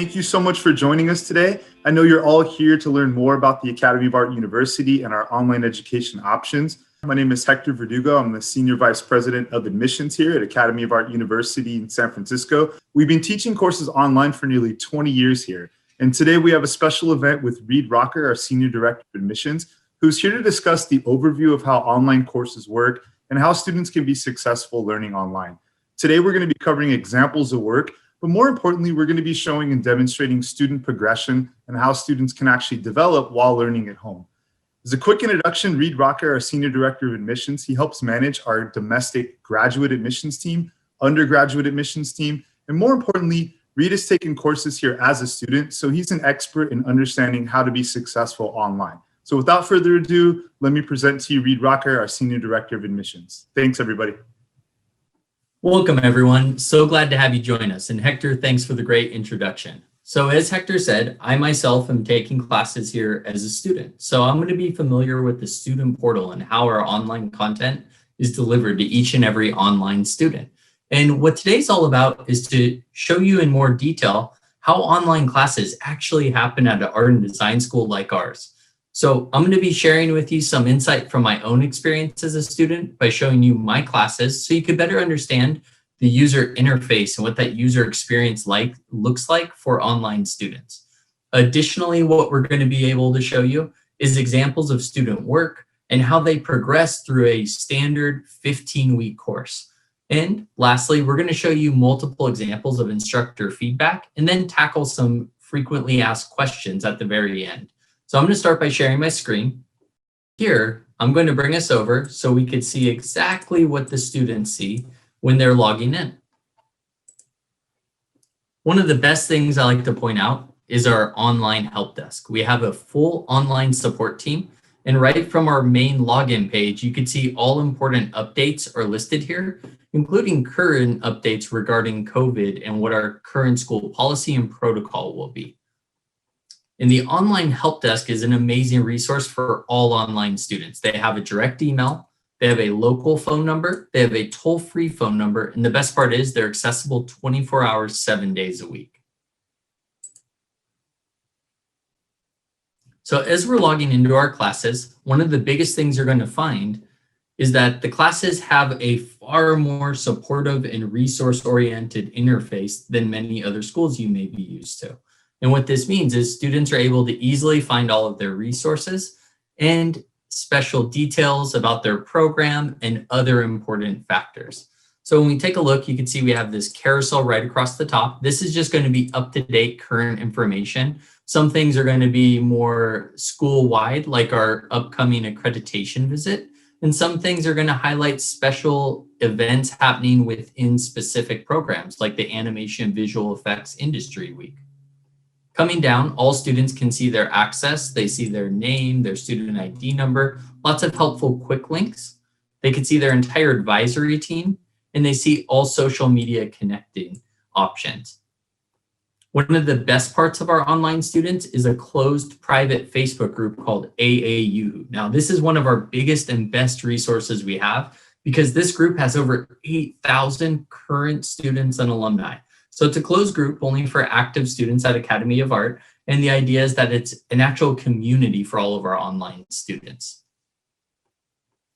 Thank you so much for joining us today. I know you're all here to learn more about the Academy of Art University and our online education options. My name is Hector Verdugo. I'm the Senior Vice President of Admissions here at Academy of Art University in San Francisco. We've been teaching courses online for nearly 20 years here. And today we have a special event with Reid, Rauker, our Senior Director of Admissions, who's here to discuss the overview of how online courses work and how students can be successful learning online. Today, we're going to be covering examples of work, but more importantly, we're going to be showing and demonstrating student progression and how students can actually develop while learning at home. As a quick introduction, Reid Rauker, our Senior Director of Admissions, he helps manage our domestic graduate admissions team, undergraduate admissions team, and more importantly, Reid has taken courses here as a student, so he's an expert in understanding how to be successful online. So without further ado, let me present to you Reid Rauker, our Senior Director of Admissions. Thanks, everybody. Welcome, everyone. So glad to have you join us. And Hector, thanks for the great introduction. So as Hector said, I myself am taking classes here as a student. So I'm going to be familiar with the student portal and how our online content is delivered to each and every online student. And what today's all about is to show you in more detail how online classes actually happen at an art and design school like ours. So I'm going to be sharing with you some insight from my own experience as a student by showing you my classes so you could better understand the user interface and what that user experience looks like for online students. Additionally, what we're going to be able to show you is examples of student work and how they progress through a standard 15-week course. And lastly, we're going to show you multiple examples of instructor feedback and then tackle some frequently asked questions at the very end. So I'm going to start by sharing my screen. Here, I'm going to bring us over so we could see exactly what the students see when they're logging in. One of the best things I like to point out is our online help desk. We have a full online support team, and right from our main login page, you can see all important updates are listed here, including current updates regarding COVID and what our current school policy and protocol will be. And the online help desk is an amazing resource for all online students. They have a direct email, they have a local phone number, they have a toll-free phone number, and the best part is they're accessible 24 hours, 7 days a week. So as we're logging into our classes, one of the biggest things you're going to find is that the classes have a far more supportive and resource-oriented interface than many other schools you may be used to. And what this means is students are able to easily find all of their resources and special details about their program and other important factors. So when we take a look, you can see we have this carousel right across the top. This is just going to be up-to-date current information. Some things are going to be more school-wide, like our upcoming accreditation visit. And some things are going to highlight special events happening within specific programs, like the Animation Visual Effects Industry Week. Coming down, all students can see their access. They see their name, their student ID number, lots of helpful quick links. They can see their entire advisory team, and they see all social media connecting options. One of the best parts of our online students is a closed private Facebook group called AAU. Now, this is one of our biggest and best resources we have because this group has over 8,000 current students and alumni. So it's a closed group only for active students at Academy of Art. And the idea is that it's an actual community for all of our online students.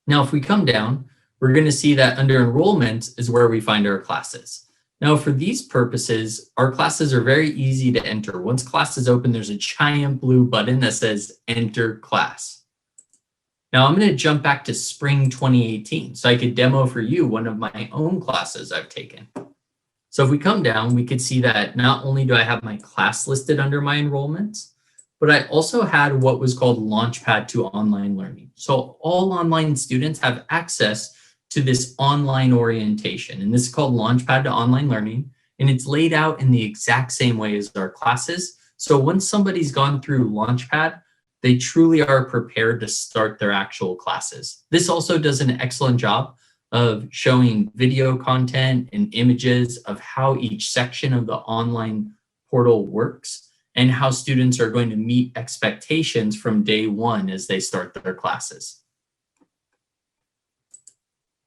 Now, if we come down, we're going to see that under enrollment is where we find our classes. Now, for these purposes, our classes are very easy to enter. Once class is open, there's a giant blue button that says Enter Class. Now, I'm going to jump back to spring 2018 so I could demo for you one of my own classes I've taken. So if we come down, we could see that not only do I have my class listed under my enrollments, but I also had what was called Launchpad to Online Learning. So all online students have access to this online orientation, and this is called Launchpad to Online Learning, and it's laid out in the exact same way as our classes. So once somebody's gone through Launchpad, they truly are prepared to start their actual classes. This also does an excellent job of showing video content and images of how each section of the online portal works and how students are going to meet expectations from day one as they start their classes.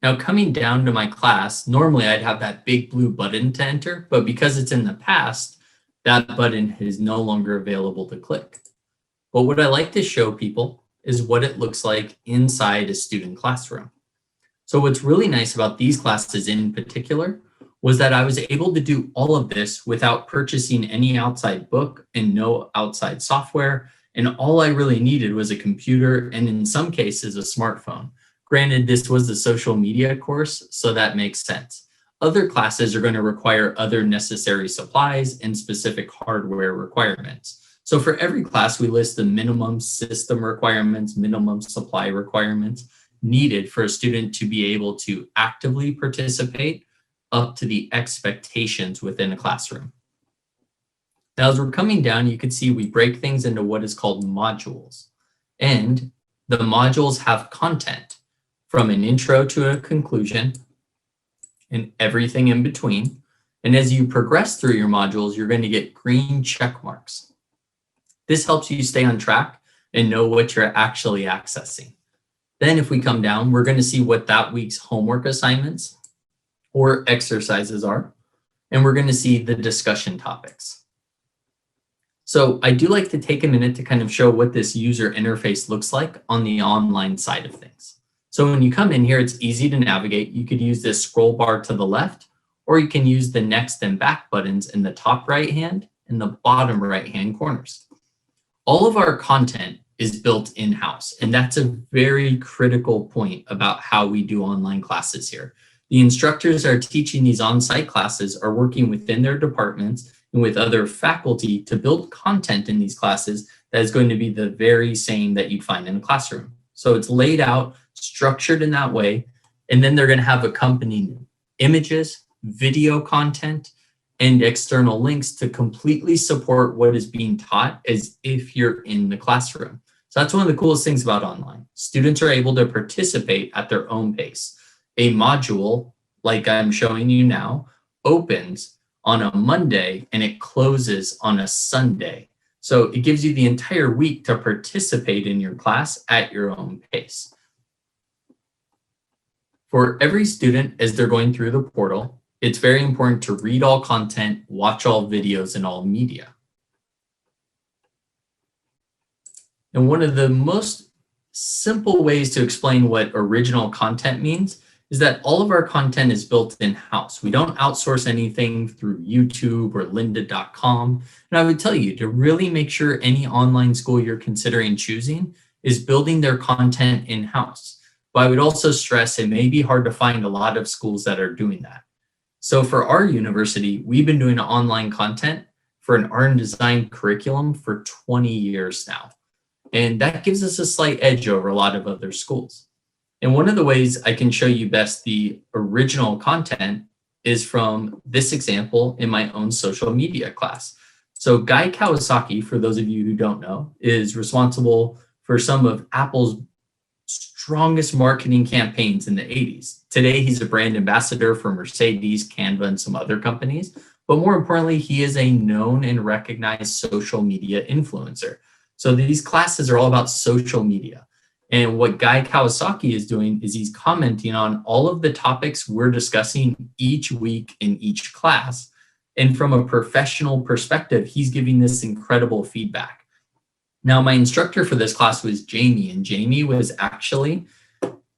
Now, coming down to my class, normally I'd have that big blue button to enter, but because it's in the past, that button is no longer available to click. But what I like to show people is what it looks like inside a student classroom. So what's really nice about these classes in particular was that I was able to do all of this without purchasing any outside book and no outside software. And all I really needed was a computer and in some cases a smartphone. Granted, this was a social media course, so that makes sense. Other classes are going to require other necessary supplies and specific hardware requirements. So for every class, we list the minimum system requirements, minimum supply requirements needed for a student to be able to actively participate up to the expectations within a classroom. Now, as we're coming down, you can see we break things into what is called modules. And the modules have content from an intro to a conclusion and everything in between. And as you progress through your modules, you're going to get green check marks. This helps you stay on track and know what you're actually accessing. Then if we come down, we're going to see what that week's homework assignments or exercises are, and we're going to see the discussion topics. So I do like to take a minute to kind of show what this user interface looks like on the online side of things. So when you come in here, it's easy to navigate. You could use this scroll bar to the left, or you can use the next and back buttons in the top right hand and the bottom right hand corners. All of our content is built in-house, and that's a very critical point about how we do online classes here. The instructors that are teaching these on-site classes are working within their departments and with other faculty to build content in these classes that is going to be the very same that you'd find in a classroom. So it's laid out, structured in that way, and then they're going to have accompanying images, video content, and external links to completely support what is being taught as if you're in the classroom. So that's one of the coolest things about online. Students are able to participate at their own pace. A module, like I'm showing you now, opens on a Monday and it closes on a Sunday. So it gives you the entire week to participate in your class at your own pace. For every student, as they're going through the portal, it's very important to read all content, watch all videos, and all media. And one of the most simple ways to explain what original content means is that all of our content is built in-house. We don't outsource anything through YouTube or lynda.com. And I would tell you to really make sure any online school you're considering choosing is building their content in-house. But I would also stress it may be hard to find a lot of schools that are doing that. So for our university, we've been doing online content for an art and design curriculum for 20 years now. And that gives us a slight edge over a lot of other schools. And one of the ways I can show you best the original content is from this example in my own social media class. So Guy Kawasaki, for those of you who don't know, is responsible for some of Apple's strongest marketing campaigns in the 80s. Today, he's a brand ambassador for Mercedes, Canva, and some other companies. But more importantly, he is a known and recognized social media influencer. So these classes are all about social media. And what Guy Kawasaki is doing is he's commenting on all of the topics we're discussing each week in each class. And from a professional perspective, he's giving this incredible feedback. Now, my instructor for this class was Jamie, and Jamie was actually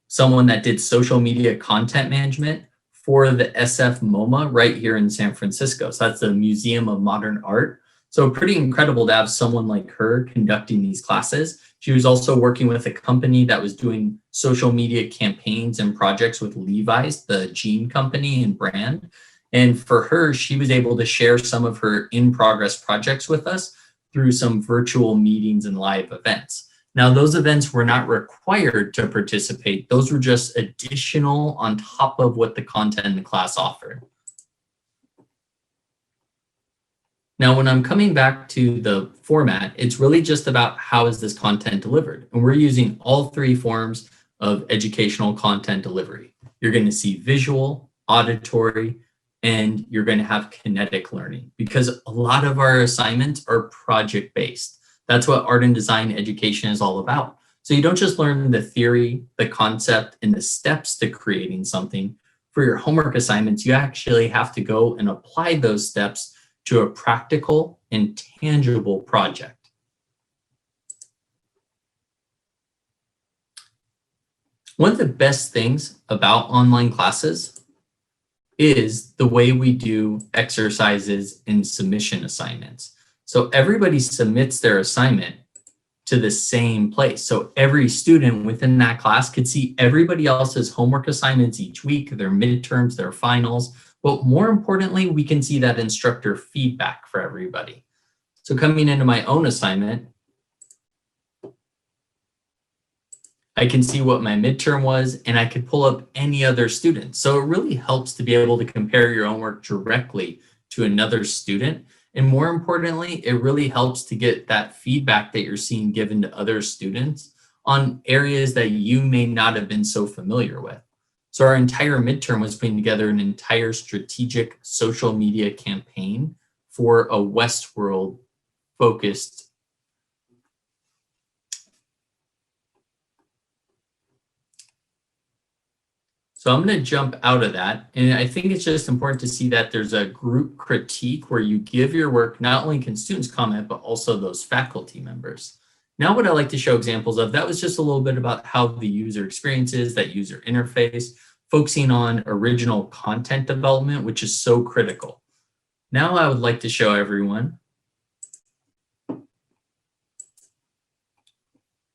someone that did social media content management for the SF MoMA right here in San Francisco. So that's the Museum of Modern Art. So pretty incredible to have someone like her conducting these classes. She was also working with a company that was doing social media campaigns and projects with Levi's, the jean company and brand. And for her, she was able to share some of her in-progress projects with us through some virtual meetings and live events. Now, those events were not required to participate. Those were just additional on top of what the content in the class offered. Now, when I'm coming back to the format, it's really just about how is this content delivered? And we're using all three forms of educational content delivery. You're going to see visual, auditory, and you're going to have kinetic learning because a lot of our assignments are project-based. That's what art and design education is all about. So you don't just learn the theory, the concept, and the steps to creating something. For your homework assignments, you actually have to go and apply those steps to a practical and tangible project. One of the best things about online classes is the way we do exercises and submission assignments. So everybody submits their assignment to the same place. So every student within that class could see everybody else's homework assignments each week, their midterms, their finals. But more importantly, we can see that instructor feedback for everybody. So coming into my own assignment, I can see what my midterm was, and I could pull up any other student. So it really helps to be able to compare your own work directly to another student. And more importantly, it really helps to get that feedback that you're seeing given to other students on areas that you may not have been so familiar with. So our entire midterm was putting together an entire strategic social media campaign for a Westworld focused. So I'm going to jump out of that. And I think it's just important to see that there's a group critique where you give your work, not only can students comment, but also those faculty members. Now, what I like to show examples of, that was just a little bit about how the user experiences, that user interface, focusing on original content development, which is so critical. Now I would like to show everyone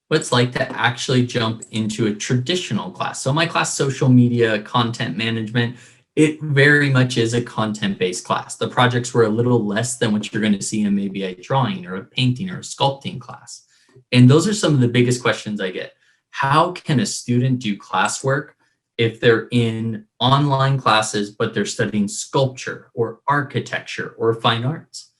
what it's like to actually jump into a traditional class. So my class, social media content management, it very much is a content-based class. The projects were a little less than what you're going to see in maybe a drawing or a painting or a sculpting class. And those are some of the biggest questions I get. How can a student do classwork if they're in online classes, but they're studying sculpture or architecture or fine arts?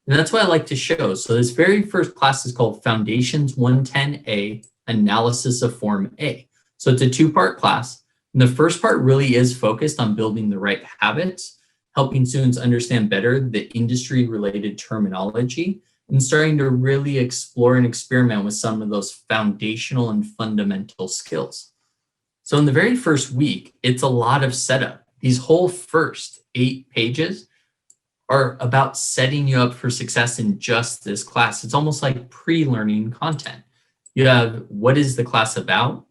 And that's what I like to show. So this very first class is called Foundations 110A, Analysis of Form A. So it's a two-part class. And the first part really is focused on building the right habits, helping students understand better the industry-related terminology, and starting to really explore and experiment with some of those foundational and fundamental skills. So in the very first week, it's a lot of setup. These whole first 8 pages are about setting you up for success in just this class. It's almost like pre-learning content. You have what is the class about?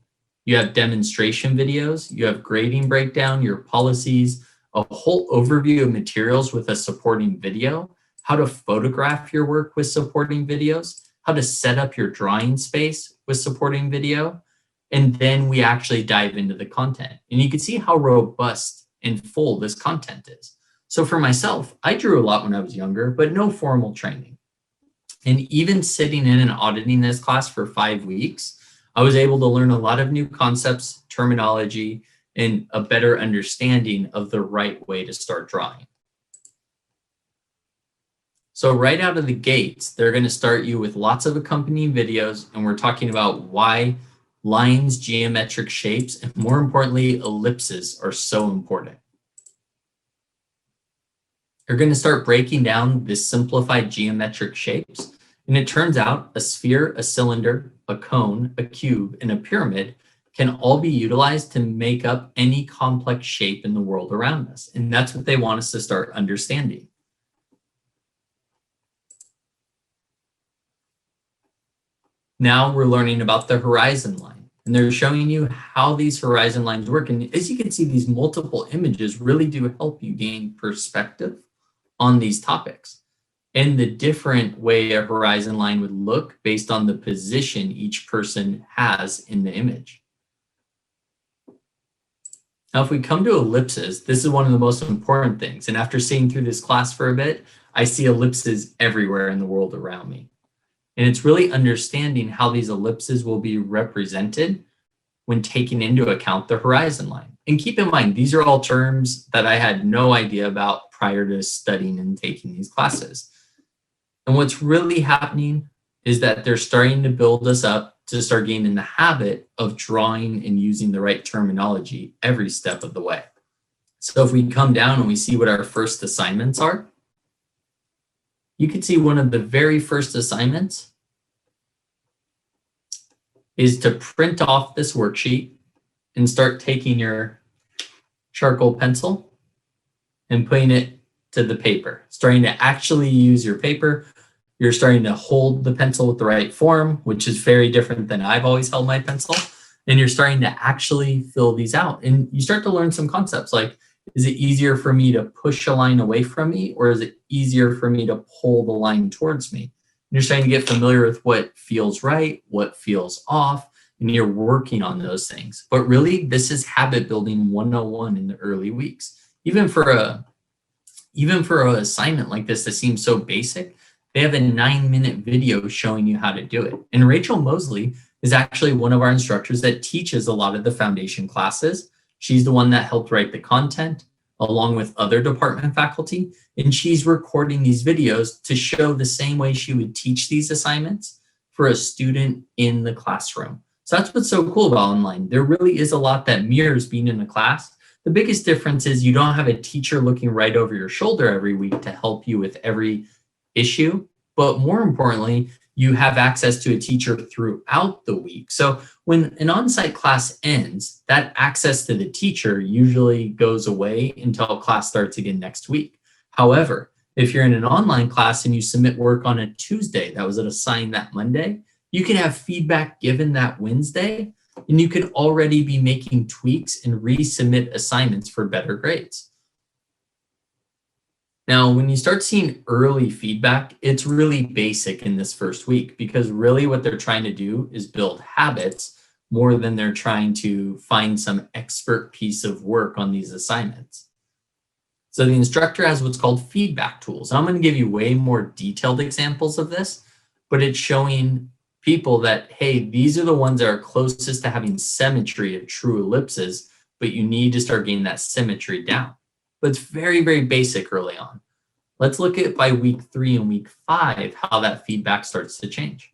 You have demonstration videos, you have grading breakdown, your policies, a whole overview of materials with a supporting video, how to photograph your work with supporting videos, how to set up your drawing space with supporting video, and then we actually dive into the content. And you can see how robust and full this content is. So for myself, I drew a lot when I was younger, but no formal training. And even sitting in and auditing this class for 5 weeks, I was able to learn a lot of new concepts, terminology, and a better understanding of the right way to start drawing. So right out of the gates, they're going to start you with lots of accompanying videos, and we're talking about why lines, geometric shapes, and more importantly, ellipses are so important. You're going to start breaking down this simplified geometric shapes. And it turns out a sphere, a cylinder, a cone, a cube, and a pyramid can all be utilized to make up any complex shape in the world around us. And that's what they want us to start understanding. Now we're learning about the horizon line. And they're showing you how these horizon lines work. And as you can see, these multiple images really do help you gain perspective on these topics and the different way a horizon line would look based on the position each person has in the image. Now, if we come to ellipses, this is one of the most important things. And after seeing through this class for a bit, I see ellipses everywhere in the world around me. And it's really understanding how these ellipses will be represented when taking into account the horizon line. And keep in mind, these are all terms that I had no idea about prior to studying and taking these classes. And what's really happening is that they're starting to build us up to start getting in the habit of drawing and using the right terminology every step of the way. So if we come down and we see what our first assignments are, you can see one of the very first assignments is to print off this worksheet and start taking your charcoal pencil and putting it to the paper, starting to actually use your paper. You're starting to hold the pencil with the right form, which is very different than I've always held my pencil. And you're starting to actually fill these out. And you start to learn some concepts like, is it easier for me to push a line away from me, or is it easier for me to pull the line towards me? And you're starting to get familiar with what feels right, what feels off, and you're working on those things. But really, this is habit building 101 in the early weeks. Even for an assignment like this that seems so basic, they have a 9-minute video showing you how to do it. And Rachel Mosley is actually one of our instructors that teaches a lot of the foundation classes. She's the one that helped write the content along with other department faculty. And she's recording these videos to show the same way she would teach these assignments for a student in the classroom. So that's what's so cool about online. There really is a lot that mirrors being in a class. The biggest difference is you don't have a teacher looking right over your shoulder every week to help you with every issue. But more importantly, you have access to a teacher throughout the week. So when an on-site class ends, that access to the teacher usually goes away until class starts again next week. However, if you're in an online class and you submit work on a Tuesday that was assigned that Monday, you can have feedback given that Wednesday, and you could already be making tweaks and resubmit assignments for better grades. Now, when you start seeing early feedback, it's really basic in this first week because really what they're trying to do is build habits more than they're trying to find some expert piece of work on these assignments. So the instructor has what's called feedback tools. I'm going to give you way more detailed examples of this, but it's showing people that, hey, these are the ones that are closest to having symmetry of true ellipses, but you need to start getting that symmetry down. But it's very, very basic early on. Let's look at by week 3 and week 5, how that feedback starts to change.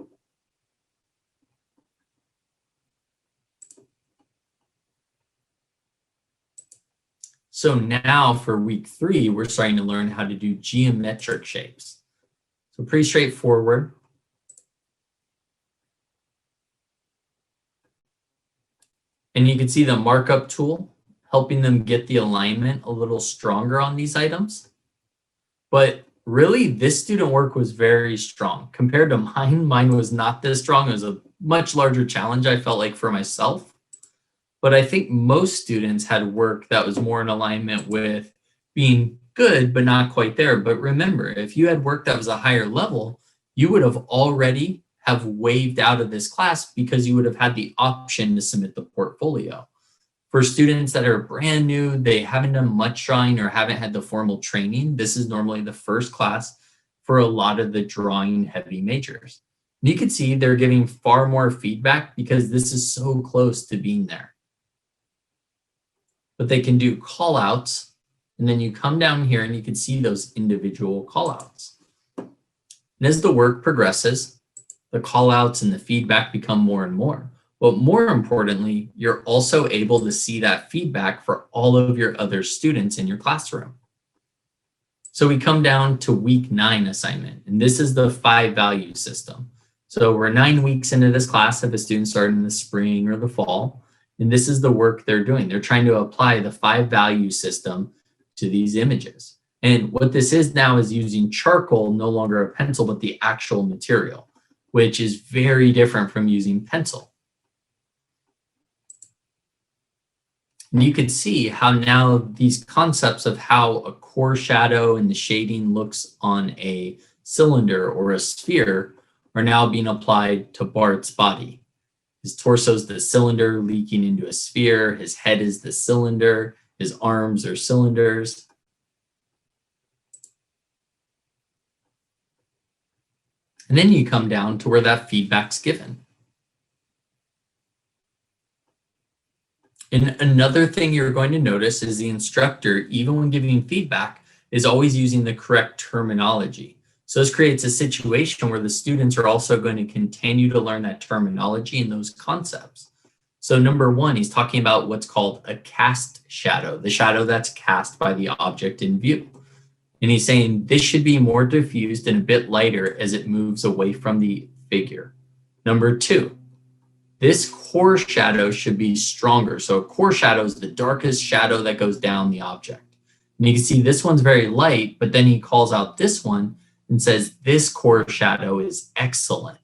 So now for week 3, we're starting to learn how to do geometric shapes. So pretty straightforward. And you can see the markup tool helping them get the alignment a little stronger on these items. But really, this student work was very strong. Compared to mine, mine was not this strong. It was a much larger challenge, I felt like, for myself. But I think most students had work that was more in alignment with being good, but not quite there. But remember, if you had work that was a higher level, you would have already have waived out of this class because you would have had the option to submit the portfolio. For students that are brand new, they haven't done much drawing or haven't had the formal training, this is normally the first class for a lot of the drawing heavy majors. And you can see they're giving far more feedback because this is so close to being there. But they can do call outs, and then you come down here and you can see those individual call outs. And as the work progresses, the call outs and the feedback become more and more. But more importantly, you're also able to see that feedback for all of your other students in your classroom. So we come down to week 9 assignment, and this is the 5 value system. So we're 9 weeks into this class if a student started in the spring or the fall, and this is the work they're doing. They're trying to apply the 5 value system to these images. And what this is now is using charcoal, no longer a pencil, but the actual material, which is very different from using pencil. And you can see how now these concepts of how a core shadow and the shading looks on a cylinder or a sphere are now being applied to Bart's body. His torso is the cylinder leaking into a sphere. His head is the cylinder. His arms are cylinders. And then you come down to where that feedback's given. And another thing you're going to notice is the instructor, even when giving feedback, is always using the correct terminology. So this creates a situation where the students are also going to continue to learn that terminology and those concepts. So number 1, he's talking about what's called a cast shadow, the shadow that's cast by the object in view. And he's saying this should be more diffused and a bit lighter as it moves away from the figure. Number 2, this core shadow should be stronger. So a core shadow is the darkest shadow that goes down the object. And you can see this one's very light, but then he calls out this one, and says, this core shadow is excellent.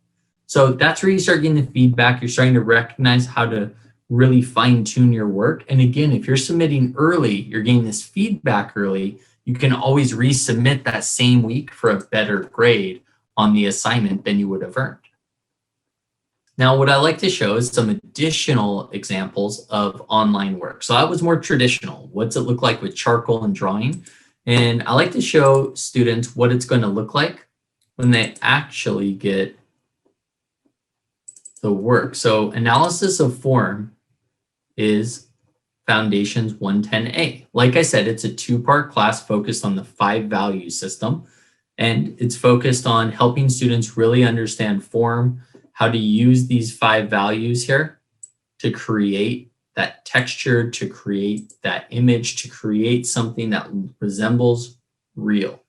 So that's where you start getting the feedback. You're starting to recognize how to really fine tune your work. And again, if you're submitting early, you're getting this feedback early, you can always resubmit that same week for a better grade on the assignment than you would have earned. Now, what I like to show is some additional examples of online work. So that was more traditional. What's it look like with charcoal and drawing? And I like to show students what it's going to look like when they actually get the work. So analysis of form is Foundations 110A. Like I said, it's a 2-part class focused on the 5 value system, and it's focused on helping students really understand form, how to use these 5 values here to create that texture, to create that image, to create something that resembles real.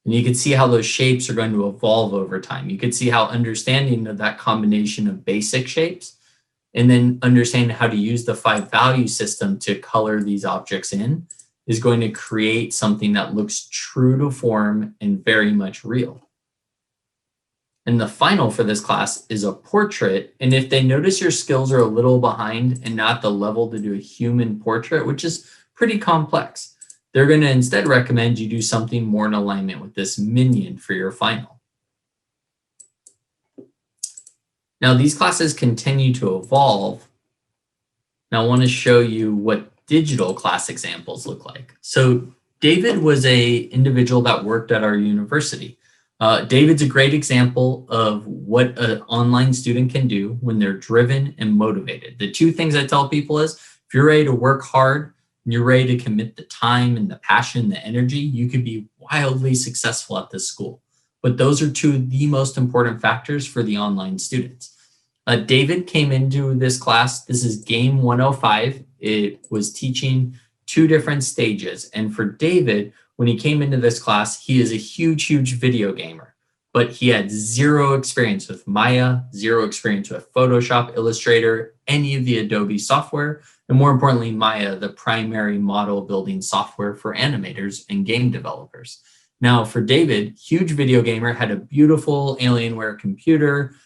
And you can see how those shapes are going to evolve over time. You can see how understanding of that combination of basic shapes and then understanding how to use the 5 value system to color these objects in is going to create something that looks true to form and very much real. And the final for this class is a portrait. And if they notice your skills are a little behind and not the level to do a human portrait, which is pretty complex, they're going to instead recommend you do something more in alignment with this minion for your final. Now, these classes continue to evolve. Now, I want to show you what digital class examples look like. So David was an individual that worked at our university. David's a great example of what an online student can do when they're driven and motivated. The 2 things I tell people is, if you're ready to work hard and you're ready to commit the time and the passion, the energy, you could be wildly successful at this school. But those are 2 of the most important factors for the online students. David came into this class. This is game 105. It was teaching 2 different stages. And for David, when he came into this class, he is a huge video gamer, but he had 0 experience with Maya, 0 experience with Photoshop, Illustrator, any of the Adobe software, and more importantly, Maya, the primary model building software for animators and game developers. Now, for David, huge video gamer, had a beautiful Alienware computer,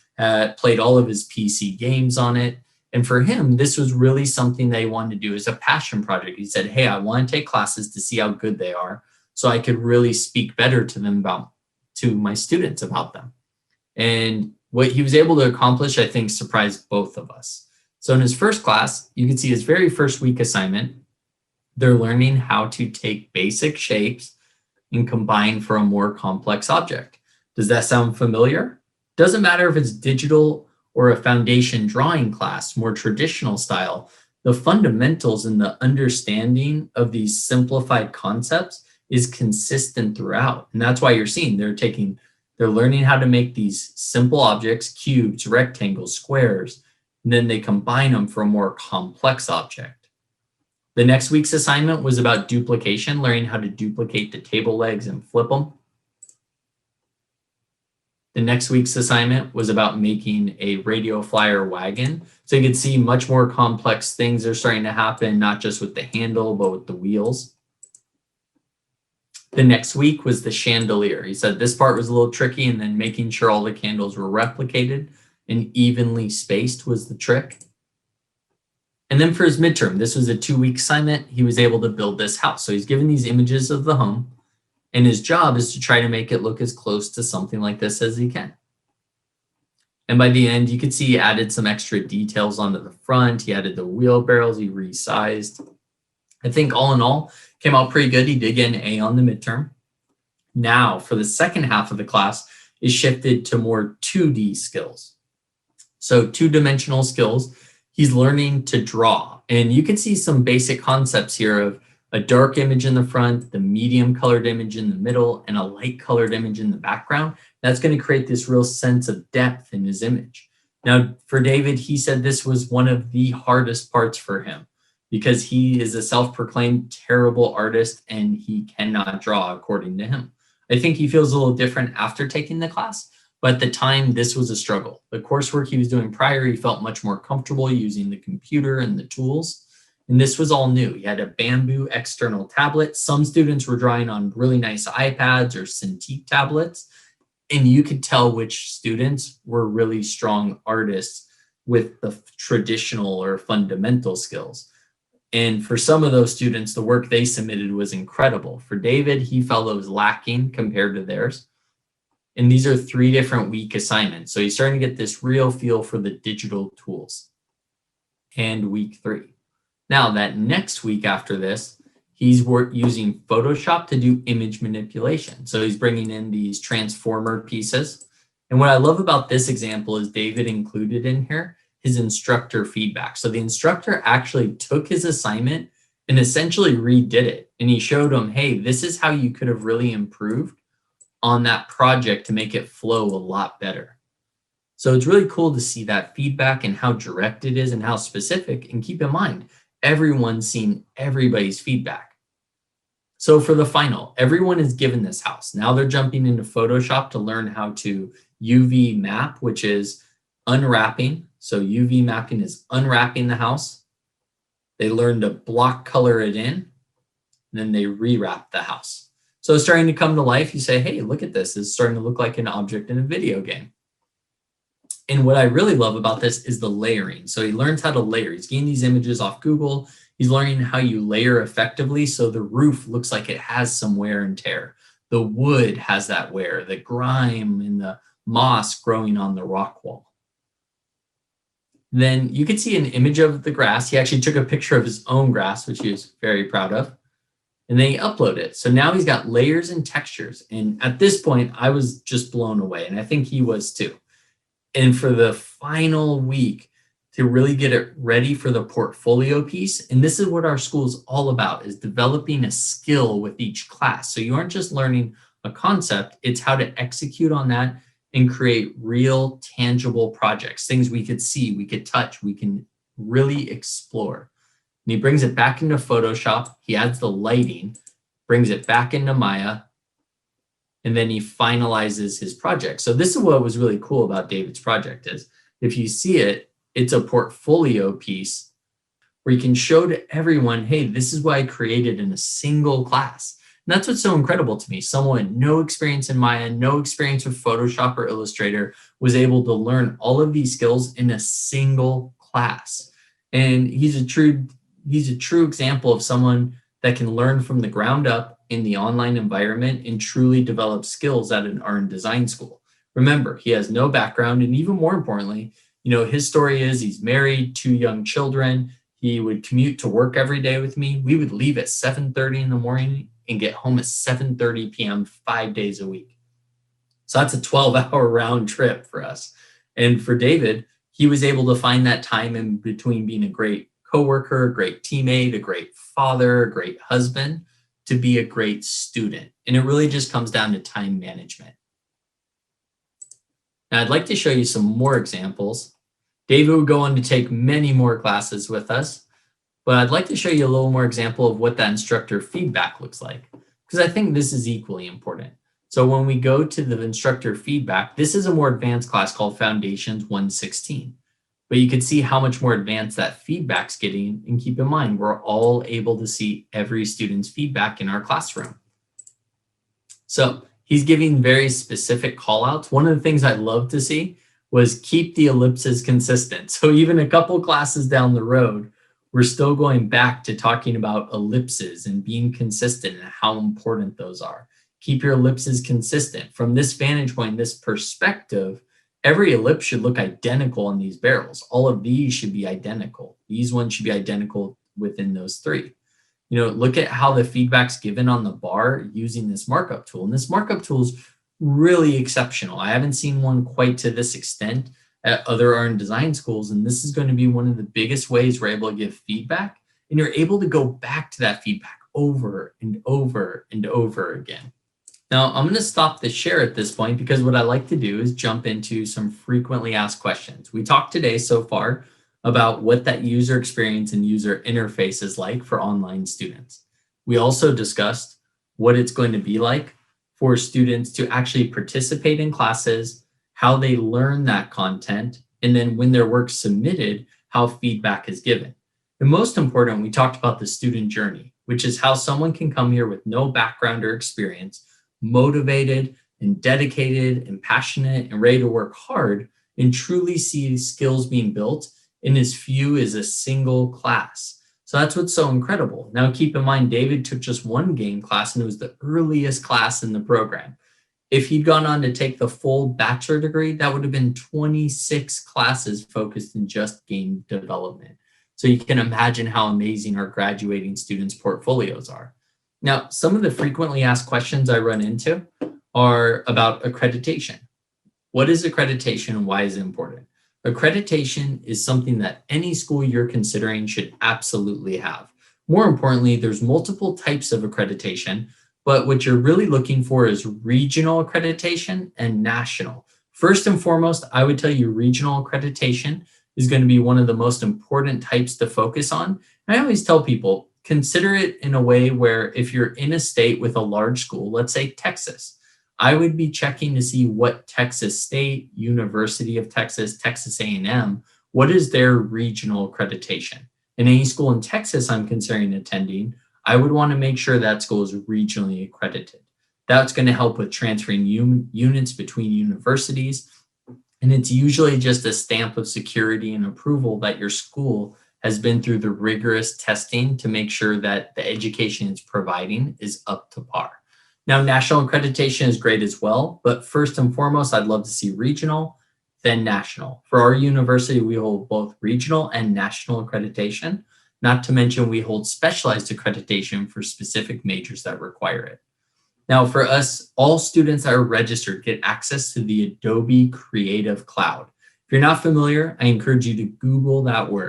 played all of his PC games on it. And for him, this was really something that he wanted to do as a passion project. He said, hey, I want to take classes to see how good they are so I could really speak better to them to my students about them. And what he was able to accomplish, I think, surprised both of us. So in his first class, you can see his very first week assignment, they're learning how to take basic shapes and combine for a more complex object. Does that sound familiar? Doesn't matter if it's digital or a foundation drawing class, more traditional style, the fundamentals and the understanding of these simplified concepts is consistent throughout. And that's why you're seeing they're learning how to make these simple objects, cubes, rectangles, squares, and then they combine them for a more complex object. The next week's assignment was about duplication, learning how to duplicate the table legs and flip them. The next week's assignment was about making a radio flyer wagon. So you can see much more complex things are starting to happen, not just with the handle, but with the wheels. The next week was the chandelier. He said this part was a little tricky, and then making sure all the candles were replicated and evenly spaced was the trick. And then for his midterm, this was a 2-week assignment. He was able to build this house. So he's given these images of the home, and his job is to try to make it look as close to something like this as he can. And by the end, you could see he added some extra details onto the front. He added the wheelbarrows, he resized. I think all in all, came out pretty good. He did get an A on the midterm. Now, for the second half of the class, is shifted to more 2D skills. So 2-dimensional skills, he's learning to draw. And you can see some basic concepts here of a dark image in the front, the medium colored image in the middle, and a light colored image in the background. That's going to create this real sense of depth in his image. Now, for David, he said this was one of the hardest parts for him because he is a self-proclaimed terrible artist and he cannot draw according to him. I think he feels a little different after taking the class, but at the time, this was a struggle. The coursework he was doing prior, he felt much more comfortable using the computer and the tools. And this was all new. He had a bamboo external tablet. Some students were drawing on really nice iPads or Cintiq tablets. And you could tell which students were really strong artists with the traditional or fundamental skills. And for some of those students, the work they submitted was incredible. For David, he felt it was lacking compared to theirs. And these are 3 different week assignments. So he's starting to get this real feel for the digital tools. And week 3. Now that next week after this, he's using Photoshop to do image manipulation. So he's bringing in these transformer pieces. And what I love about this example is David included in here his instructor feedback. So the instructor actually took his assignment and essentially redid it. And he showed him, hey, this is how you could have really improved on that project to make it flow a lot better. So it's really cool to see that feedback and how direct it is and how specific. And keep in mind, everyone's seen everybody's feedback. So for the final, everyone is given this house. Now they're jumping into Photoshop to learn how to UV map, which is unwrapping. So UV mapping is unwrapping the house. They learn to block color it in, and then they rewrap the house. So it's starting to come to life. You say, hey, look at this. It's starting to look like an object in a video game. And what I really love about this is the layering. So he learns how to layer. He's getting these images off Google. He's learning how you layer effectively so the roof looks like it has some wear and tear. The wood has that wear, the grime and the moss growing on the rock wall. Then you can see an image of the grass. He actually took a picture of his own grass, which he was very proud of. And then he uploaded it. So now he's got layers and textures. And at this point, I was just blown away. And I think he was too. And for the final week to really get it ready for the portfolio piece, and this is what our school is all about, is developing a skill with each class. So you aren't just learning a concept, it's how to execute on that and create real tangible projects, things we could see, we could touch, we can really explore. And he brings it back into Photoshop. He adds the lighting, brings it back into Maya, and then he finalizes his project. So this is what was really cool about David's project is if you see it, it's a portfolio piece where you can show to everyone, hey, this is what I created in a single class. And that's what's so incredible to me. Someone with no experience in Maya, no experience with Photoshop or Illustrator was able to learn all of these skills in a single class. And he's a true example of someone that can learn from the ground up in the online environment and truly develop skills at an art and design school. Remember, he has no background, and even more importantly, his story is he's married, 2 young children. He would commute to work every day with me. We would leave at 7:30 in the morning and get home at 7:30 p.m. 5 days a week. So that's a 12-hour round trip for us. And for David, he was able to find that time in between being a great coworker, a great teammate, a great father, a great husband, to be a great student. And it really just comes down to time management. Now, I'd like to show you some more examples. David would go on to take many more classes with us, but I'd like to show you a little more example of what that instructor feedback looks like, because I think this is equally important. So when we go to the instructor feedback, this is a more advanced class called Foundations 116. But you can see how much more advanced that feedback's getting. And keep in mind, we're all able to see every student's feedback in our classroom. So he's giving very specific call outs. One of the things I love to see was keep the ellipses consistent. So even a couple classes down the road, we're still going back to talking about ellipses and being consistent and how important those are. Keep your ellipses consistent. From this vantage point, this perspective, every ellipse should look identical on these barrels. All of these should be identical. These ones should be identical within those 3. Look at how the feedback's given on the bar using this markup tool. And this markup tool is really exceptional. I haven't seen one quite to this extent at other art and design schools. And this is going to be one of the biggest ways we're able to give feedback. And you're able to go back to that feedback over and over and over again. Now, I'm going to stop the share at this point because what I like to do is jump into some frequently asked questions. We talked today so far about what that user experience and user interface is like for online students. We also discussed what it's going to be like for students to actually participate in classes, how they learn that content, and then when their work's submitted, how feedback is given. And most important, we talked about the student journey, which is how someone can come here with no background or experience, motivated and dedicated and passionate and ready to work hard and truly see skills being built in as few as a single class. So that's what's so incredible. Now, keep in mind, David took just one game class and it was the earliest class in the program. If he'd gone on to take the full bachelor degree, that would have been 26 classes focused in just game development. So you can imagine how amazing our graduating students' portfolios are. Now, some of the frequently asked questions I run into are about accreditation. What is accreditation and why is it important? Accreditation is something that any school you're considering should absolutely have. More importantly, there's multiple types of accreditation, but what you're really looking for is regional accreditation and national. First and foremost, I would tell you regional accreditation is going to be one of the most important types to focus on. And I always tell people, consider it in a way where if you're in a state with a large school, let's say Texas, I would be checking to see what Texas State, University of Texas, Texas A&M, what is their regional accreditation? In any school in Texas I'm considering attending, I would want to make sure that school is regionally accredited. That's going to help with transferring units between universities. And it's usually just a stamp of security and approval that your school has been through the rigorous testing to make sure that the education it's providing is up to par. Now, national accreditation is great as well, but first and foremost, I'd love to see regional, then national. For our university, we hold both regional and national accreditation, not to mention we hold specialized accreditation for specific majors that require it. Now, for us, all students that are registered get access to the Adobe Creative Cloud. If you're not familiar, I encourage you to Google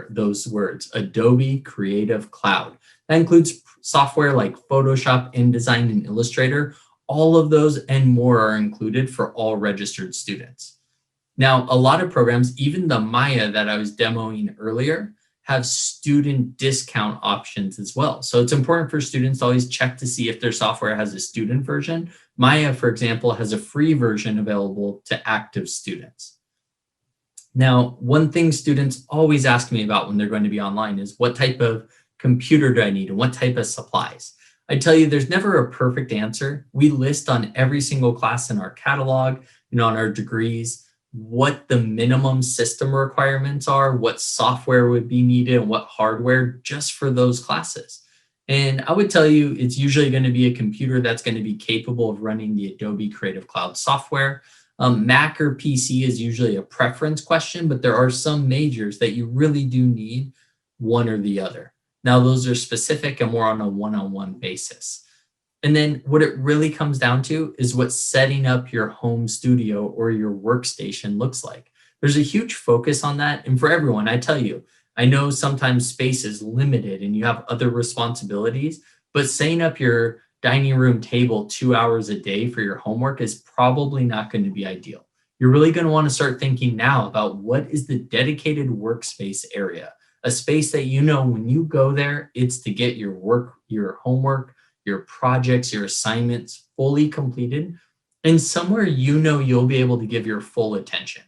those words, Adobe Creative Cloud. That includes software like Photoshop, InDesign, and Illustrator. All of those and more are included for all registered students. Now, a lot of programs, even the Maya that I was demoing earlier, have student discount options as well. So it's important for students to always check to see if their software has a student version. Maya, for example, has a free version available to active students. Now, one thing students always ask me about when they're going to be online is what type of computer do I need and what type of supplies? I tell you, there's never a perfect answer. We list on every single class in our catalog, on our degrees, what the minimum system requirements are, what software would be needed, and what hardware just for those classes. And I would tell you, it's usually going to be a computer that's going to be capable of running the Adobe Creative Cloud software. Mac or PC is usually a preference question, but there are some majors that you really do need one or the other. Now, those are specific and more on a one-on-one basis. And then what it really comes down to is what setting up your home studio or your workstation looks like. There's a huge focus on that. And for everyone, I tell you, I know sometimes space is limited and you have other responsibilities, but setting up your dining room table 2 hours a day for your homework is probably not going to be ideal. You're really going to want to start thinking now about what is the dedicated workspace area, a space that when you go there, it's to get your work, your homework, your projects, your assignments fully completed, and somewhere you'll be able to give your full attention.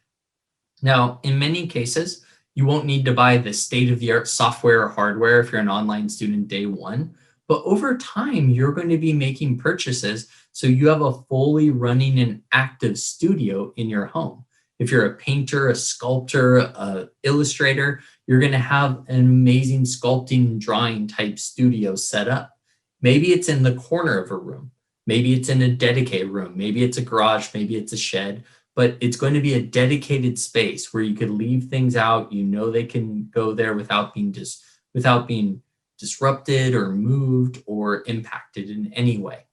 Now, in many cases, you won't need to buy the state-of-the-art software or hardware if you're an online student day one, but over time, you're going to be making purchases so you have a fully running and active studio in your home. If you're a painter, a sculptor, an illustrator, you're going to have an amazing sculpting and drawing type studio set up. Maybe it's in the corner of a room. Maybe it's in a dedicated room. Maybe it's a garage. Maybe it's a shed. But it's going to be a dedicated space where you could leave things out. They can go there without being disrupted or moved or impacted in any way.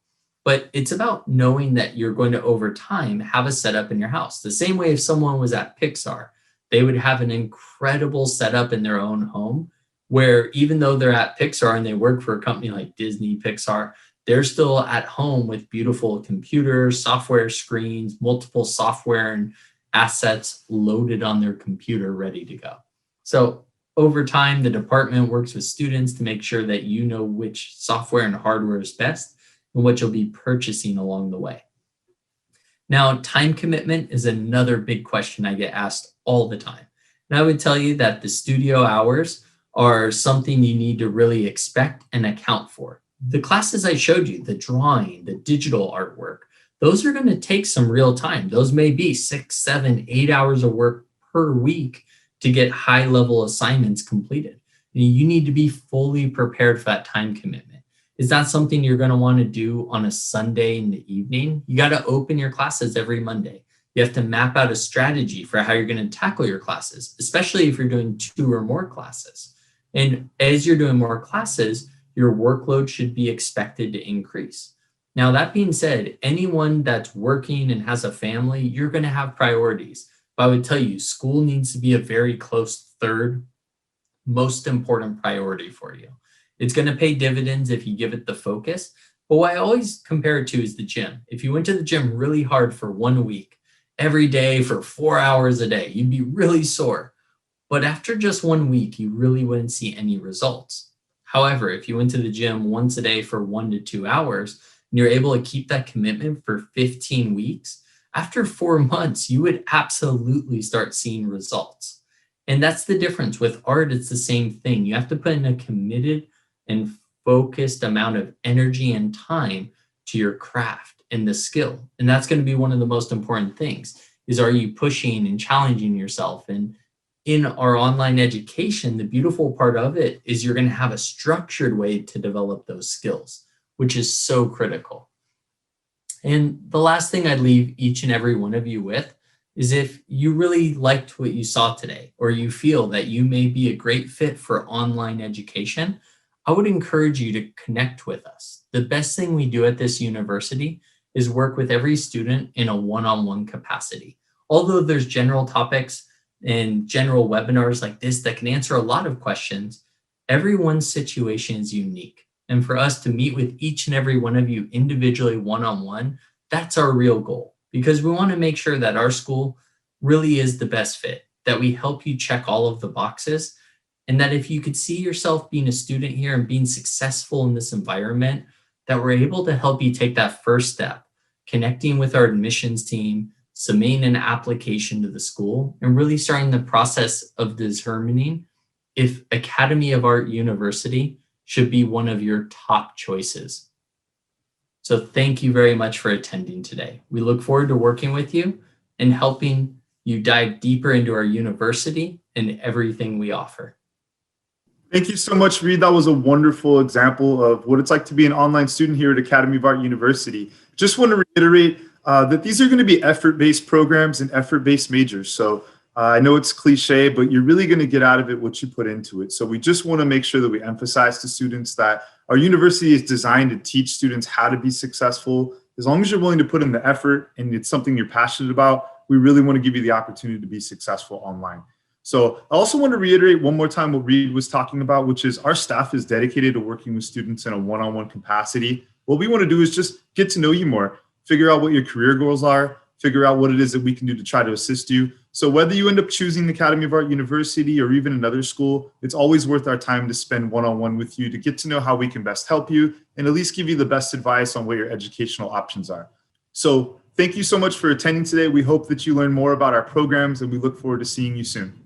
But it's about knowing that you're going to, over time, have a setup in your house. The same way if someone was at Pixar, they would have an incredible setup in their own home where even though they're at Pixar and they work for a company like Disney, Pixar, they're still at home with beautiful computers, software screens, multiple software and assets loaded on their computer ready to go. So over time, the department works with students to make sure that you know which software and hardware is best and what you'll be purchasing along the way. Now, time commitment is another big question I get asked all the time. And I would tell you that the studio hours are something you need to really expect and account for. The classes I showed you, the drawing, the digital artwork, those are going to take some real time. Those may be 6, 7, 8 hours of work per week to get high level assignments completed. And you need to be fully prepared for that time commitment. Is that something you're going to want to do on a Sunday in the evening? You got to open your classes every Monday. You have to map out a strategy for how you're going to tackle your classes, especially if you're doing 2 or more classes. And as you're doing more classes, your workload should be expected to increase. Now, that being said, anyone that's working and has a family, you're going to have priorities. But I would tell you, school needs to be a very close third most important priority for you. It's going to pay dividends if you give it the focus. But what I always compare it to is the gym. If you went to the gym really hard for 1 week, every day for 4 hours a day, you'd be really sore. But after just 1 week, you really wouldn't see any results. However, if you went to the gym once a day for 1 to 2 hours, and you're able to keep that commitment for 15 weeks, after 4 months, you would absolutely start seeing results. And that's the difference. With art, it's the same thing. You have to put in a committed and focused amount of energy and time to your craft and the skill. And that's going to be one of the most important things is, are you pushing and challenging yourself? And in our online education, the beautiful part of it is you're going to have a structured way to develop those skills, which is so critical. And the last thing I'd leave each and every one of you with is, if you really liked what you saw today, or you feel that you may be a great fit for online education, I would encourage you to connect with us. The best thing we do at this university is work with every student in a one-on-one capacity. Although there's general topics and general webinars like this that can answer a lot of questions, everyone's situation is unique. And for us to meet with each and every one of you individually one-on-one, that's our real goal, because we want to make sure that our school really is the best fit, that we help you check all of the boxes, and that if you could see yourself being a student here and being successful in this environment, that we're able to help you take that first step, connecting with our admissions team, submitting an application to the school, and really starting the process of determining if Academy of Art University should be one of your top choices. So thank you very much for attending today. We look forward to working with you and helping you dive deeper into our university and everything we offer. Thank you so much, Reid. That was a wonderful example of what it's like to be an online student here at Academy of Art University. Just want to reiterate that these are going to be effort-based programs and effort-based majors. So I know it's cliche, but you're really going to get out of it what you put into it. So we just want to make sure that we emphasize to students that our university is designed to teach students how to be successful. As long as you're willing to put in the effort and it's something you're passionate about, we really want to give you the opportunity to be successful online. So I also want to reiterate one more time what Reid was talking about, which is our staff is dedicated to working with students in a one-on-one capacity. What we want to do is just get to know you more, figure out what your career goals are, figure out what it is that we can do to try to assist you. So whether you end up choosing the Academy of Art University or even another school, it's always worth our time to spend one-on-one with you to get to know how we can best help you and at least give you the best advice on what your educational options are. So thank you so much for attending today. We hope that you learn more about our programs, and we look forward to seeing you soon.